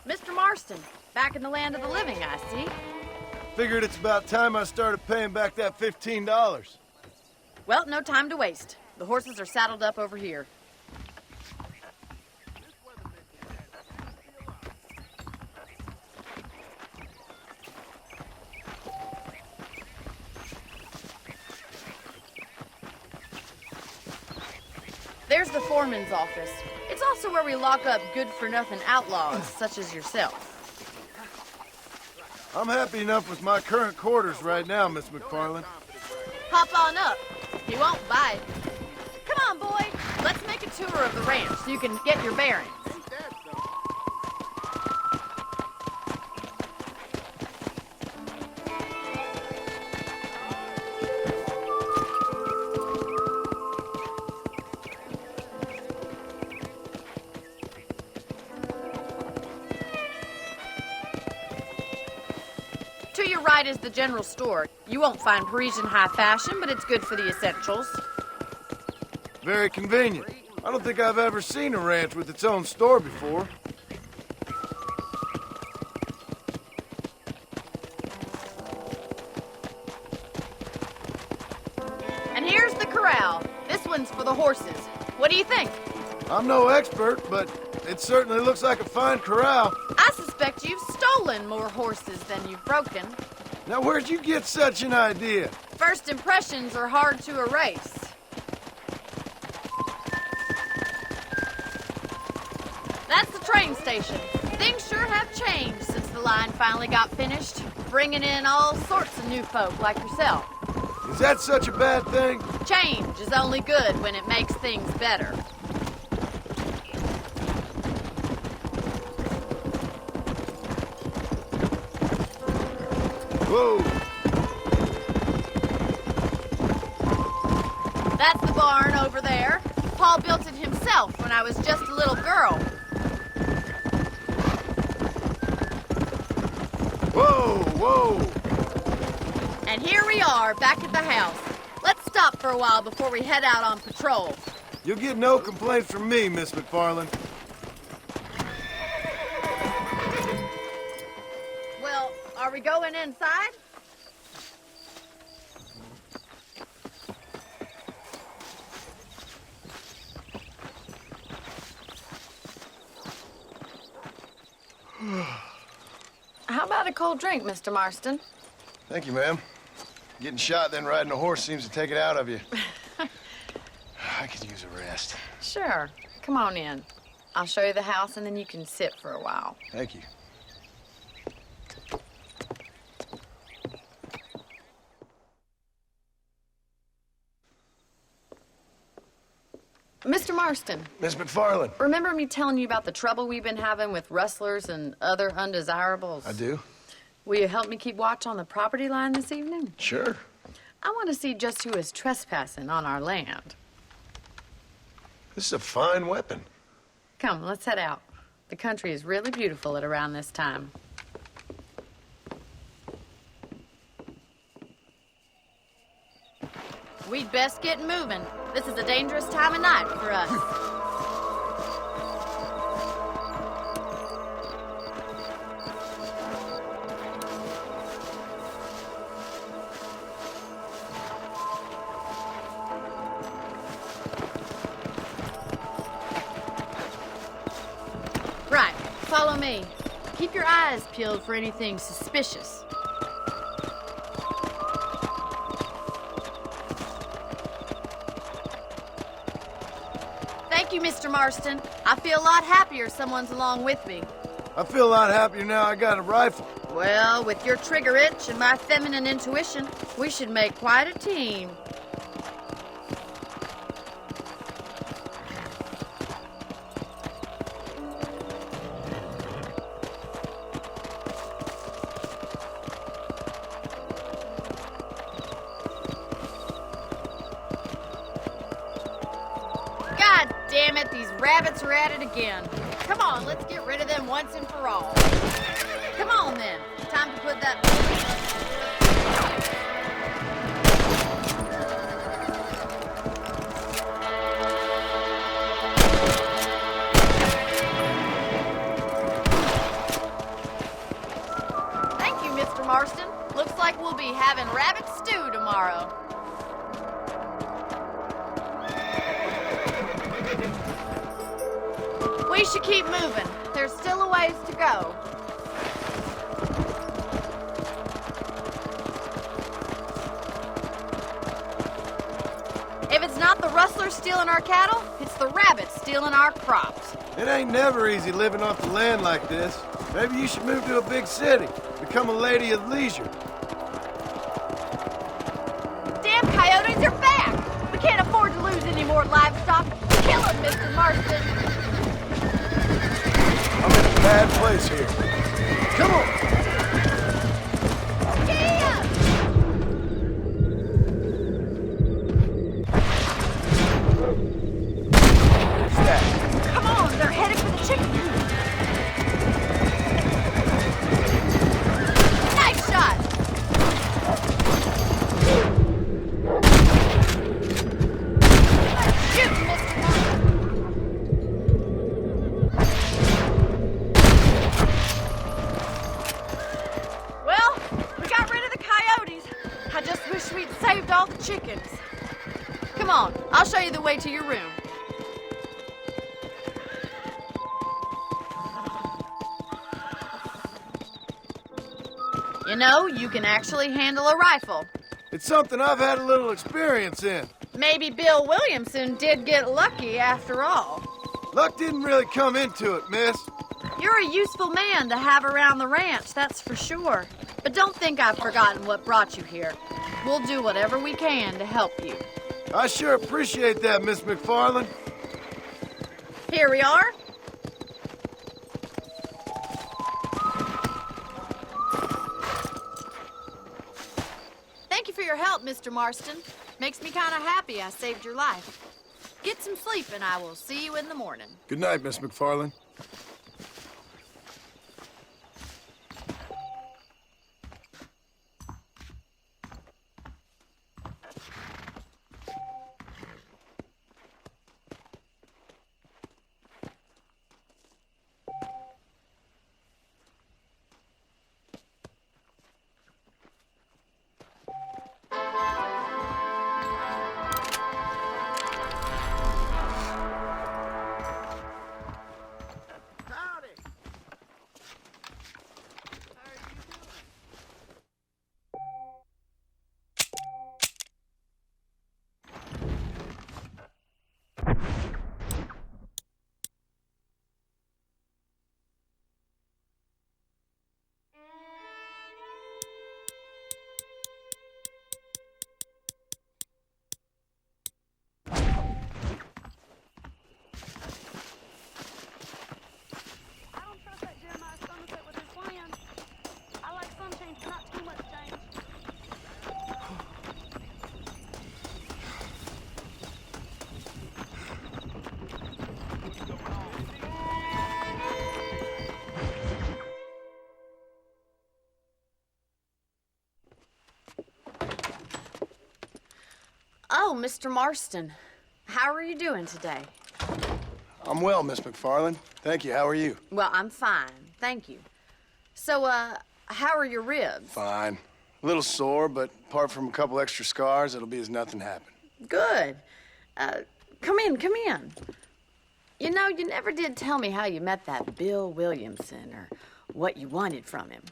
Mr. Marston, back in the land of the living, I see. Figured it's about time I started paying back that $15. Well, no time to waste. The horses are saddled up over here. There's the foreman's office. It's also where we lock up good-for-nothing outlaws, such as yourself. I'm happy enough with my current quarters right now, Miss McFarland. Hop on up. He won't bite. Come on, boy. Let's make a tour of the ranch so you can get your bearings. To your right is the general store. You won't find Parisian high fashion, but it's good for the essentials. Very convenient. I don't think I've ever seen a ranch with its own store before. And here's the corral. This one's for the horses. What do you think? I'm no expert, but it certainly looks like a fine corral. I suspect you've stolen more horses than you've broken. Now, where'd you get such an idea? First impressions are hard to erase. That's the train station. Things sure have changed since the line finally got finished, bringing in all sorts of new folk like yourself. Is that such a bad thing? Change is only good when it makes things better. Whoa! That's the barn over there. Paul built it himself when I was just a little girl. Whoa, whoa! And here we are, back at the house. Let's stop for a while before we head out on patrol. You'll get no complaints from me, Miss McFarland. Well, are we going inside? How about a cold drink, Mr. Marston? Thank you, ma'am. Getting shot, then riding a horse seems to take it out of you. I could use a rest. Sure. Come on in. I'll show you the house, and then you can sit for a while. Thank you. Mr. Marston, Miss McFarland. remember me telling you about the trouble we've been having with rustlers and other undesirables? I do? Will you help me keep watch on the property line this evening? Sure. I want to see just who is trespassing on our land. This is a fine weapon. Come, let's head out. The country is really beautiful at around this time. We'd best get moving. This is a dangerous time of night for us. Right, follow me. Keep your eyes peeled for anything suspicious. Thank you, Mr. Marston. I feel a lot happier someone's along with me. I feel a lot happier now I got a rifle. Well, with your trigger itch and my feminine intuition, we should make quite a team. God damn it, these rabbits are at it again. Come on, let's get rid of them once and for all. Come on then, time to put that... having rabbit stew tomorrow. We should keep moving. There's still a ways to go. If it's not the rustlers stealing our cattle, it's the rabbits stealing our crops. It ain't never easy living off the land like this. Maybe you should move to a big city. Become a lady of leisure. Damn coyotes are back! We can't afford to lose any more livestock. Kill them, Mr. Marston! I'm in a bad place here. Come on! Yeah! What's that? Come on, they're headed for the chicken coop. Nice shot! Let's shoot, Mr. Marston! Well, we got rid of the coyotes. I just wish we'd saved all the chickens. Come on, I'll show you the way to your room. You know, you can actually handle a rifle. It's something I've had a little experience in. Maybe Bill Williamson did get lucky after all. Luck didn't really come into it, miss. You're a useful man to have around the ranch, that's for sure. But don't think I've forgotten what brought you here. We'll do whatever we can to help you. I sure appreciate that, Miss McFarland. Here we are. Thank you for your help, Mr. Marston. Makes me kind of happy I saved your life. Get some sleep and I will see you in the morning. Good night, Miss McFarland. Oh, Mr. Marston. How are you doing today? I'm well, Miss McFarland. Thank you. How are you? Well, I'm fine. Thank you. So, how are your ribs? Fine. A little sore, but apart from a couple extra scars, it'll be as nothing happened. Good. Come in, come in. You know, you never did tell me how you met that Bill Williamson or what you wanted from him.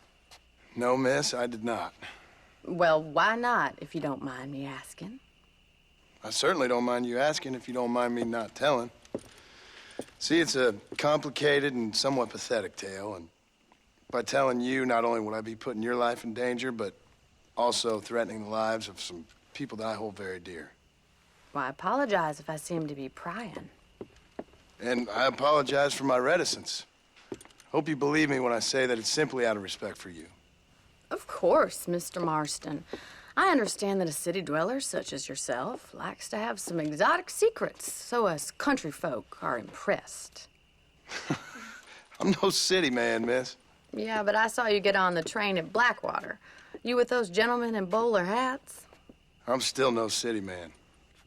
No, miss, I did not. Well, why not, if you don't mind me asking? I certainly don't mind you asking if you don't mind me not telling. See, it's a complicated and somewhat pathetic tale, and by telling you, not only would I be putting your life in danger, but also threatening the lives of some people that I hold very dear. Well, I apologize if I seem to be prying. And I apologize for my reticence. Hope you believe me when I say that it's simply out of respect for you. Of course, Mr. Marston. I understand that a city dweller such as yourself likes to have some exotic secrets, so us country folk are impressed. I'm no city man, miss. Yeah, but I saw you get on the train at Blackwater. You with those gentlemen in bowler hats? I'm still no city man.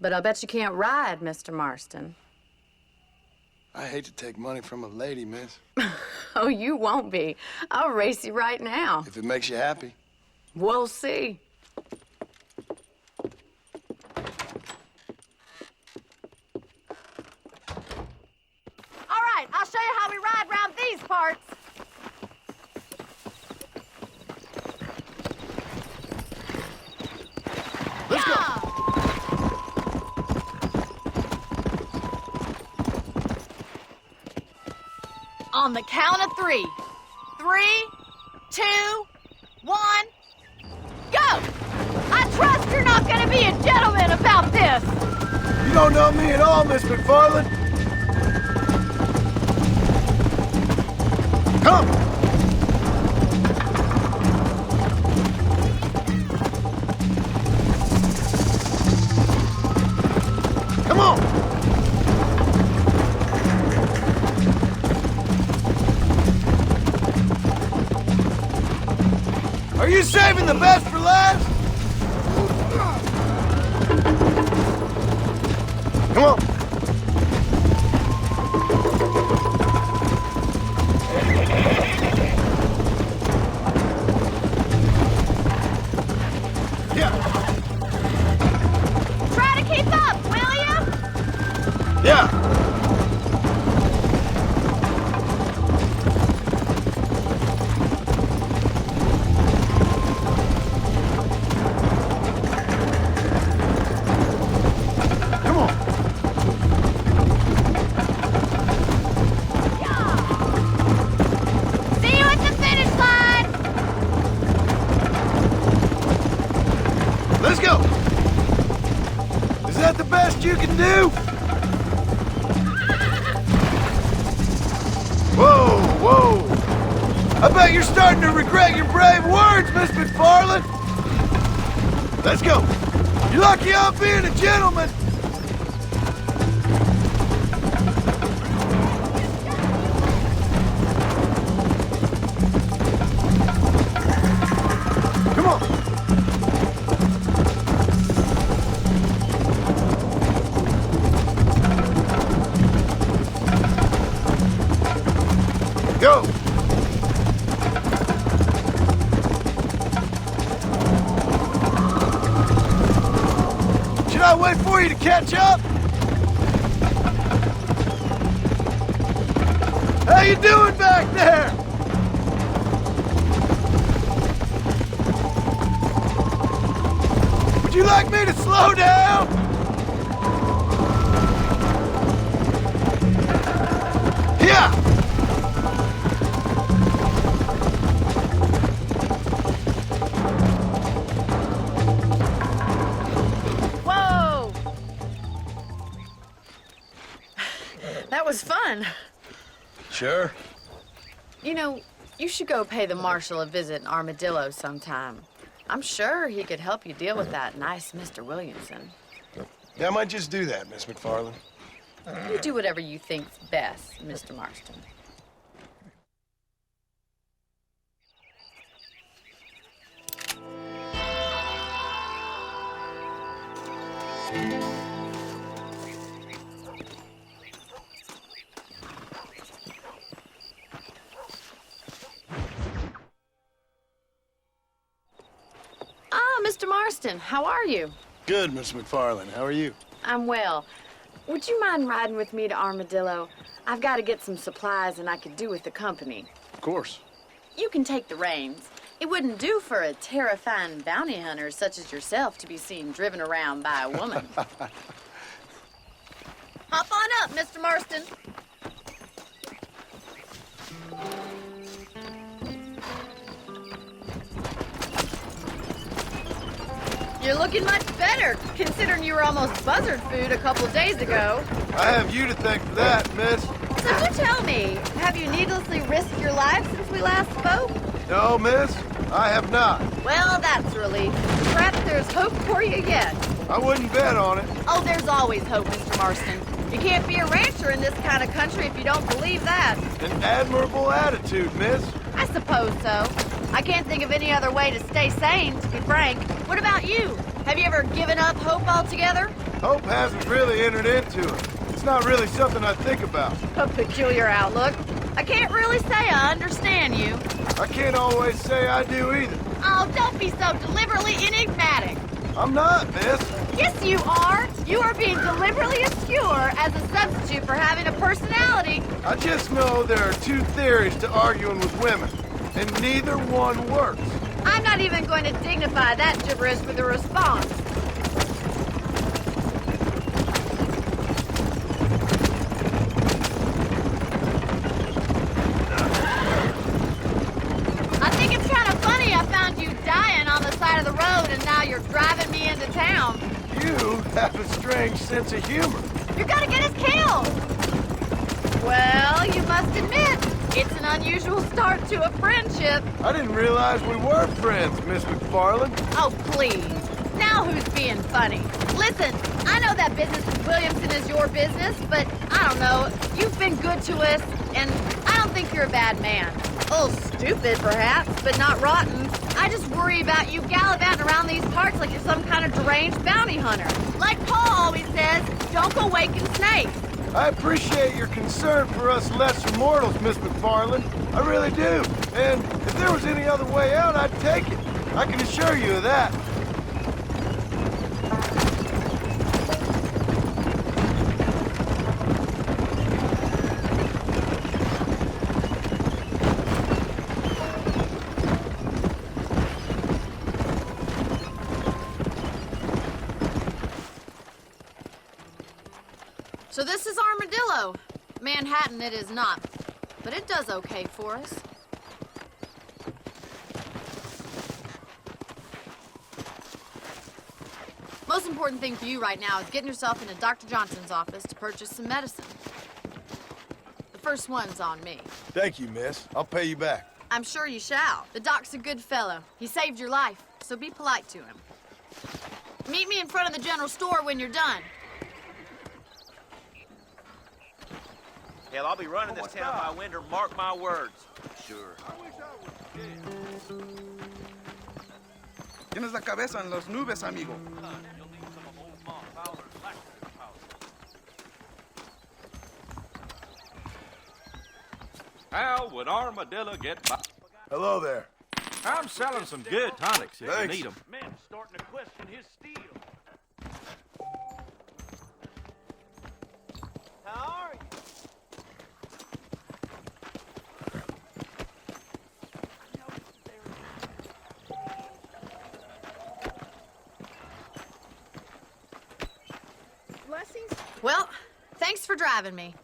But I bet you can't ride, Mr. Marston. I hate to take money from a lady, miss. Oh, you won't be. I'll race you right now. If it makes you happy. We'll see. All right, I'll show you how we ride around these parts. Let's go. On the count of 3. 3, 2, 1, go! I trust you're not gonna be a gentleman about this. You don't know me at all, Miss McFarland. Come! Come on! Are you saving the best for last? Come on! Yeah! Try to keep up, will you? Yeah! Come on! See you at the finish line. Let's go! Is that the best you can do? Whoa, whoa! I bet you're starting to regret your brave words, Miss McFarland! Let's go! You're lucky I'm being a gentleman! Come on! Go! Should I wait for you to catch up? How you doing back there? Would you like me to slow down? Yeah! Whoa! That was fun. Sure. You know, you should go pay the marshal a visit in Armadillo sometime. I'm sure he could help you deal with that nice Mr. Williamson. Yeah, I might just do that, Miss McFarland. You do whatever you think's best, Mr. Marston. Ah, Mr. Marston, how are you? Good, Miss McFarland. How are you? I'm well. Would you mind riding with me to Armadillo? I've got to get some supplies and I could do with the company. Of course. You can take the reins. It wouldn't do for a terrifying bounty hunter such as yourself to be seen driven around by a woman. Hop on up, Mr. Marston. You're looking much better, considering you were almost buzzard food a couple of days ago. I have you to thank for that, miss. So you tell me, have you needlessly risked your life since we last spoke? No, miss, I have not. Well, that's a relief. Perhaps there's hope for you yet. I wouldn't bet on it. Oh, there's always hope, Mr. Marston. You can't be a rancher in this kind of country if you don't believe that. An admirable attitude, miss. I suppose so. I can't think of any other way to stay sane, to be frank. What about you? Have you ever given up hope altogether? Hope hasn't really entered into it. It's not really something I think about. A peculiar outlook. I can't really say I understand you. I can't always say I do either. Oh, don't be so deliberately enigmatic. I'm not, miss. Yes, you are. You are being deliberately obscure as a substitute for having a personality. I just know there are two theories to arguing with women, and neither one works. I'm not even going to dignify that gibberish with a response. I think it's kind of funny I found you dying on the side of the road and now you're driving me into town. You have a strange sense of humor. You're gonna get us killed! Well, you must admit, it's an unusual start to a friendship. I didn't realize we were friends, Miss McFarland. Oh, please. Now who's being funny? Listen, I know that business with Williamson is your business, but I don't know. You've been good to us, and I don't think you're a bad man. A little stupid, perhaps, but not rotten. I just worry about you gallivanting around these parts like you're some kind of deranged bounty hunter. Like Paul always says, don't go waking snakes. I appreciate your concern for us lesser mortals, Miss McFarland. I really do. And if there was any other way out, I'd take it. I can assure you of that. So this is Armadillo. Manhattan it is not, but it does okay for us. Most important thing for you right now is getting yourself into Dr. Johnson's office to purchase some medicine. The first one's on me. Thank you, miss. I'll pay you back. I'm sure you shall. The doc's a good fellow. He saved your life, so be polite to him. Meet me in front of the general store when you're done. Hell, I'll be running this town by winter, mark my words. Sure. Tienes la cabeza en las nubes, amigo. How would Armadillo get by? Hello there. I'm selling some good tonics if Thanks. you need them. Men starting to question his steel. How are you? Well, thanks for driving me.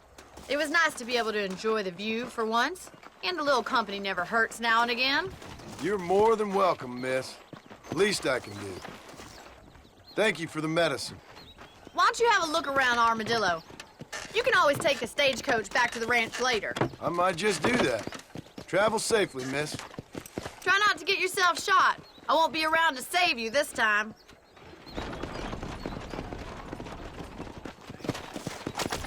It was nice to be able to enjoy the view for once, and a little company never hurts now and again. You're more than welcome, miss. Least I can do. Thank you for the medicine. Why don't you have a look around Armadillo? You can always take a stagecoach back to the ranch later. I might just do that. Travel safely, miss. Try not to get yourself shot. I won't be around to save you this time.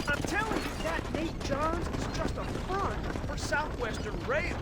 I'm telling you, that Nate Johns is just a front for Southwestern Rail.